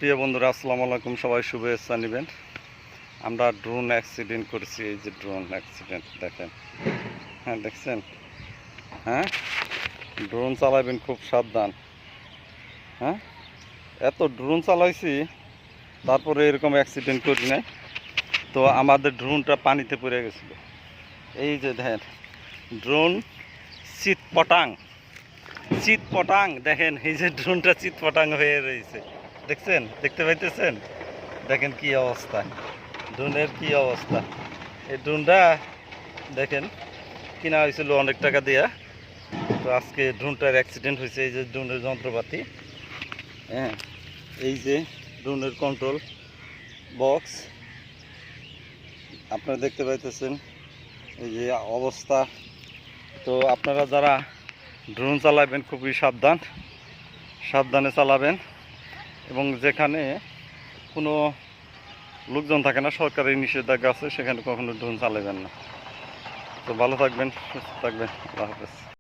প্রিয় বন্ধুরা, আসসালামু আলাইকুম। সবাই শুভেচ্ছা নেবেন। আমরা ড্রোন অ্যাক্সিডেন্ট করেছি। এই যে ড্রোন অ্যাক্সিডেন্ট দেখেন। হ্যাঁ, দেখছেন? হ্যাঁ, ড্রোন চালাবেন খুব সাবধান। হ্যাঁ, এত ড্রোন চালাইছি, তারপরে এরকম অ্যাক্সিডেন্ট করি নাই। তো আমাদের ড্রোনটা পানিতে পড়ে গেছিলো। এই যে দেখেন, ড্রোন চিৎপটাং চিৎপটাং দেখেন, এই যে ড্রোনটা চিৎপটাং হয়ে রয়েছে। দেখছেন? দেখতে পাইতেছেন? দেখেন কি অবস্থা, ড্রোনের কি অবস্থা। এই ড্রোনটা দেখেন কিনা হয়েছিল অনেক টাকা দিয়া। তো আজকে ড্রোনটার অ্যাক্সিডেন্ট হয়েছে। এই যে ড্রোনের যন্ত্রপাতি, হ্যাঁ, এই যে ড্রোনের কন্ট্রোল বক্স আপনারা দেখতে পাইতেছেন, এই যে অবস্থা। তো আপনারা যারা ড্রোন চালাবেন খুবই সাবধানে চালাবেন, এবং যেখানে কোনো লোকজন থাকে না, সরকারি নিষেধাজ্ঞা আছে, সেখানে কখনো ড্রোন চালাবেন না। তো ভালো থাকবেন, সুস্থ থাকবেন। আল্লাহ হাফেজ।